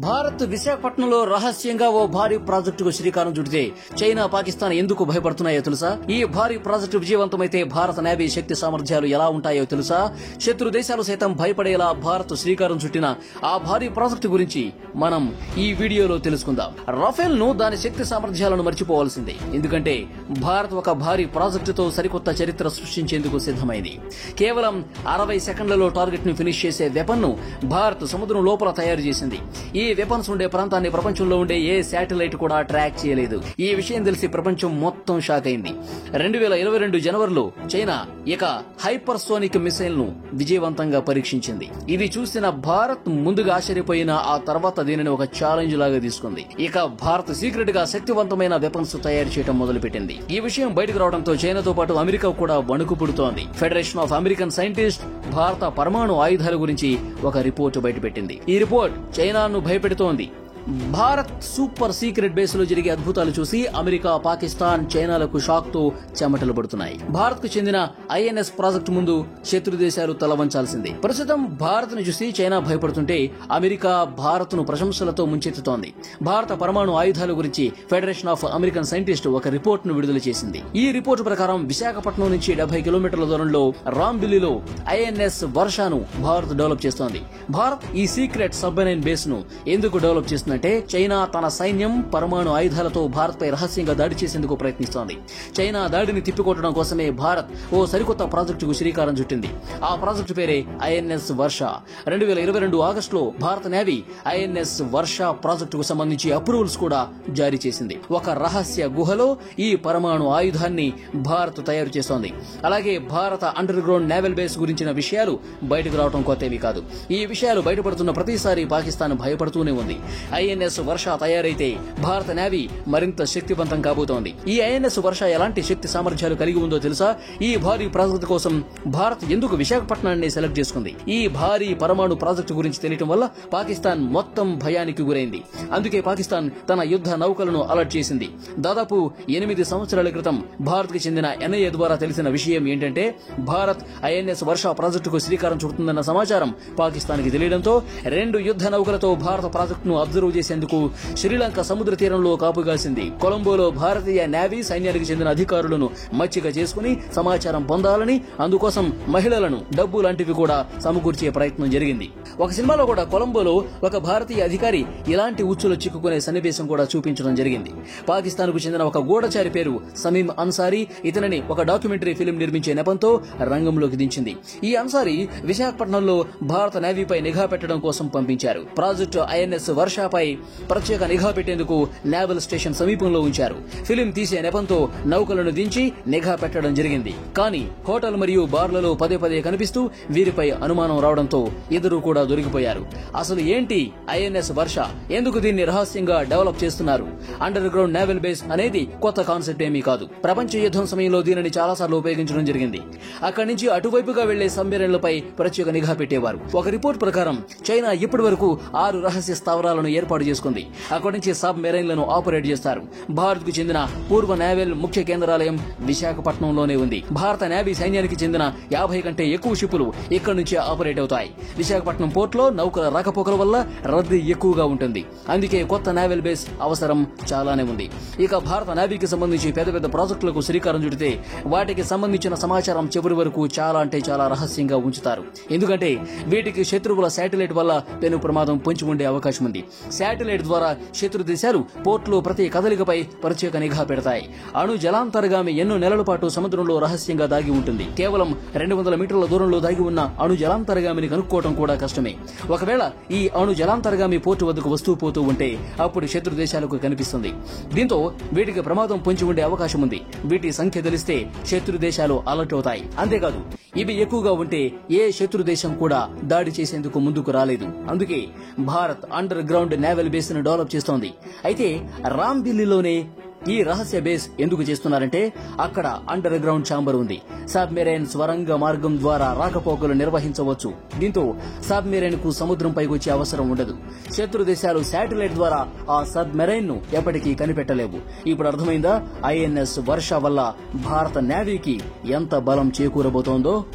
భారత్ విశాఖపట్నంలో రహస్యంగా ఓ భారీ ప్రాజెక్టుకు శ్రీకారం చుడితే చైనా, పాకిస్తాన్ ఎందుకు భయపడుతున్నాయో తెలుసా? ఈ భారీ ప్రాజెక్టు విజయవంతమైతే భారత నేవీ శక్తి సామర్థ్యాలు ఎలా ఉంటాయో తెలుసా? శత్రు దేశాలు సైతం భయపడేలా భారత్ శ్రీకారం చుట్టిన ఆ భారీ ప్రాజెక్టు గురించి మనం ఈ వీడియోలో తెలుసుకుందాం. రఫేల్ ను దాని శక్తి సామర్థ్యాలను మర్చిపోవాల్సిందే. ఎందుకంటే భారత్ ఒక భారీ ప్రాజెక్టుతో సరికొత్త చరిత్ర సృష్టించేందుకు సిద్దమైంది. కేవలం 60 సెకండ్లలో టార్గెట్ ని ఫినిష్ చేసే వెపన్ ను భారత్ సముద్రం లోపల తయారు చేసింది. ఈ వెపన్స్ ఉండే ప్రాంతాన్ని ప్రపంచంలో ఉండే ఏ శాటిలైట్ కూడా ట్రాక్ చేయలేదు. ఈ విషయం తెలిసి ప్రపంచం మొత్తం షాక్ అయింది. 2022 జనవరిలో చైనా ఇక హైపర్సోనిక్ మిసైల్ ను విజయవంతంగా పరీక్షించింది. ఇది చూసిన భారత్ ముందుగా ఆశ్చర్యపోయిన ఆ తర్వాత దీనిని ఒక ఛాలెంజ్ లాగా తీసుకుంది. ఇక భారత్ సీక్రెట్ గా శక్తివంతమైన వెపన్స్ తయారు చేయడం మొదలుపెట్టింది. ఈ విషయం బయటకు రావడంతో చైనాతో పాటు అమెరికా కూడా వణుకు పుడుతోంది. ఫెడరేషన్ ఆఫ్ అమెరికన్ సైంటిస్ట్ భారత పరమాణు ఆయుధాల గురించి ఒక రిపోర్టు బయటపెట్టింది. ఈ రిపోర్ట్ చైనాను భయపెడుతోంది. భారత్ సూపర్ సీక్రెట్ బేస్ లో జరిగే అద్భుతాలు చూసి అమెరికా, పాకిస్తాన్, చైనాలకు షాక్ తో చెమటలు పడుతున్నాయి. భారత్ కు చెందిన ఐఎన్ఎస్ ప్రాజెక్టు ముందు శత్రు దేశాలు తలవంచాల్సిందే. ప్రస్తుతం భారత్ ను చూసి చైనా భయపడుతుంటే అమెరికా భారత్ ను ప్రశంసలతో ముంచెత్తుతోంది. భారత పరమాణు ఆయుధాల గురించి ఫెడరేషన్ ఆఫ్ అమెరికన్ సైంటిస్ట్ ఒక రిపోర్ట్ ను విడుదల చేసింది. ఈ రిపోర్టు ప్రకారం విశాఖపట్నం నుంచి 70 కిలోమీటర్ల దూరంలో రాంబిల్లిలో ఐఎన్ఎస్ వర్షాను భారత్ డెవలప్ చేస్తోంది. భారత్ ఈ సీక్రెట్ సబ్మెరైన్ బేస్ ను ఎందుకు డెవలప్ చేస్తుంది అంటే చైనా తన సైన్యం పరమాణు ఆయుధాలతో భారత్ పై రహస్యంగా దాడి చేసేందుకు ప్రయత్నిస్తోంది. చైనా దాడిని తిప్పికొట్టడం కోసమే భారత్ ఓ సరికొత్త ప్రాజెక్టుకు శ్రీకారం చుట్టింది. ఆ ప్రాజెక్టు పేరే ఐఎన్ఎస్ వర్ష. 2022 ఆగస్టులో భారత నేవీ ఐఎన్ఎస్ వర్ష ప్రాజెక్టుకు సంబంధించి అప్రూవల్స్ కూడా జారీ చేసింది. ఒక రహస్య గుహలో ఈ పరమాణు ఆయుధాన్ని భారత్ తయారు చేస్తోంది. అలాగే భారత అండర్ గ్రౌండ్ నేవల్ బేస్ గురించిన విషయాలు బయటకు రావడం కొత్తవి కాదు. ఈ విషయాలు బయటపడుతున్న ప్రతిసారి పాకిస్తాన్ భయపడుతూనే ఉంది. ఐఎన్ఎస్ వర్ష తయారైతే భారత నేవీ మరింత శక్తివంతం కాబోతోంది. ఈ ఐఎన్ఎస్ వర్ష ఎలాంటి శక్తి సామర్థ్యాలు కలిగి ఉందో తెలుసా? ఈ భారీ ప్రాజెక్టు కోసం భారత్ ఎందుకు విశాఖపట్నాన్ని సెలెక్ట్ చేసుకుంది? ఈ భారీ పరమాణు ప్రాజెక్టు గురించి తెలియటం వల్ల పాకిస్తాన్ మొత్తం భయానికి గురైంది. అందుకే పాకిస్తాన్ తన యుద్ధ నౌకలను అలర్ట్ చేసింది. దాదాపు 8 సంవత్సరాల క్రితం భారత్ కి చెందిన ఎన్ఐఏ ద్వారా తెలిసిన విషయం ఏంటంటే భారత్ ఐఎన్ఎస్ వర్ష ప్రాజెక్టుకు శ్రీకారం చుడుతుందన్న సమాచారం పాకిస్తాన్ కి తెలియడంతో 2 యుద్ధ నౌకలతో భారత ప్రాజెక్టును అబ్జర్వ్ చేసేందుకు శ్రీలంక సముద్ర తీరంలో కాపుగాసింది. కొలంబోలో భారతీయ నేవీ సైన్యానికి చెందిన అధికారులను మచ్చిక చేసుకుని సమాచారం పొందాలని, అందుకోసం మహిళలను, డబ్బు లాంటివి కూడా సమకూర్చే ప్రయత్నం జరిగింది. ఒక సినిమాలో కూడా కొలంబోలో ఒక భారతీయ అధికారి ఇలాంటి ఉచ్చులో చిక్కుకునే సన్నివేశం కూడా చూపించడం జరిగింది. పాకిస్తాన్ కు చెందిన ఒక గూఢచారి పేరు సమీమ్ అన్సారీ ఇతనిని ఒక డాక్యుమెంటరీ ఫిల్మ్ నిర్మించే నెపంతో రంగంలోకి దించింది. ఈ అన్సారీ విశాఖపట్నంలో భారత నేవీపై నిఘా పెట్టడం కోసం పంపించారు. ప్రాజెక్టు ఐఎన్ఎస్ వర్షపై ప్రత్యేక నిఘా పెట్టేందుకు నేవల్ స్టేషన్ సమీపంలో ఉంచారు. ఫిలిం తీసే నెపంతో నౌకలను దించి నిఘా పెట్టడం జరిగింది. కానీ హోటల్ మరియు బార్లలో పదే పదే కనిపిస్తూ వీరిపై అనుమానం రావడంతో ఇద్దరు కూడా దొరికిపోయారు. అసలు ఏంటి ఐఎన్ఎస్ వర్ష? ఎందుకు దీన్ని రహస్యంగా డెవలప్ చేస్తున్నారు? అండర్ గ్రౌండ్ నేవల్ బేస్ అనేది కొత్త కాన్సెప్ట్ ఏమీ కాదు. ప్రపంచ యుద్ధం సమయంలో దీనిని చాలాసార్లు ఉపయోగించడం జరిగింది. అక్కడి నుంచి అటువైపుగా వెళ్లే సబ్మెరైన్లపై ప్రత్యేక నిఘా పెట్టేవారు. ఒక రిపోర్ట్ ప్రకారం చైనా ఇప్పటి వరకు 6 రహస్య స్థావరాలను ఏర్పాటు చేసుకుంది. అక్కడి నుంచి సబ్ మెరైన్లను ఆపరేట్ చేస్తారు. భారత్ కు చెందిన పూర్వ నేవల్ ముఖ్య కేంద్రాలయం విశాఖపట్నంలోనే ఉంది. భారత నేవీ సైన్యానికి చెందిన 50 కంటే ఎక్కువ షిప్పులు ఇక్కడి నుంచి ఆపరేట్ అవుతాయి. విశాఖపట్నం పోర్ట్ లో నౌకల రాకపోకల వల్ల రద్దీ ఎక్కువగా ఉంటుంది. అందుకే కొత్త నేవల్ బేస్ అవసరం చాలానే ఉంది. ఇక భారత నేవీకి సంబంధించి పెద్ద పెద్ద ప్రాజెక్టులకు శ్రీకారం చుడితే వాటికి సంబంధించిన సమాచారం చివరి వరకు చాలా అంటే చాలా రహస్యంగా ఉంచుతారు. ఎందుకంటే వీటికి శత్రువుల శాటిలైట్ వల్ల పెను ప్రమాదం పొంచి ఉండే అవకాశం ఉంది. శాటిలైట్ ద్వారా శత్రు దేశాలు పోర్టులో ప్రతి కదలికపై ప్రత్యేక నిఘా పెడతాయి. అణు జలాంతర్గామి ఎన్నో నెలల పాటు సముద్రంలో రహస్యంగా దాగి ఉంటుంది. కేవలం 200 మీటర్ల దూరంలో దాగి ఉన్న అణు జలాంతర్గామిని కనుక్కోవడం కూడా కష్టమే. ఒకవేళ ఈ అణు జలాంతర్గామి పోర్టు వద్దకు వస్తూ పోతూ ఉంటే అప్పుడు శత్రు దేశాలకు కనిపిస్తుంది. దీంతో వీటికి ప్రమాదం పొంచి ఉండే అవకాశం ఉంది. వీటి సంఖ్య తెలిస్తే శత్రు దేశాలు అలర్ట్ అవుతాయి. అంతేకాదు ఇవి ఎక్కువగా ఉంటే ఏ శత్రు దేశం కూడా దాడి చేసేందుకు ముందుకు రాలేదు. అందుకే Bharat under ground naval base ను డెవలప్ చేస్తోంది. అయితే రాంబిల్లిలోనే ఈ రహస్య బేస్ ఎందుకు చేస్తున్నారంటే అక్కడ అండర్ గ్రౌండ్ ఛాంబర్ ఉంది. సబ్మెరైన్ స్వరంగ మార్గం ద్వారా రాకపోకలు నిర్వహించవచ్చు. దీంతో సబ్మెరైన్ కు సముద్రంపైకి వచ్చే అవసరం ఉండదు. శత్రు దేశాలు శాటిలైట్ ద్వారా ఆ సబ్మెరైన్ ను ఎప్పటికీ కనిపెట్టలేవు. ఇప్పుడు అర్థమైందా ఐఎన్ఎస్ వర్ష వల్ల భారత నేవీకి ఎంత బలం చేకూరబోతోందో?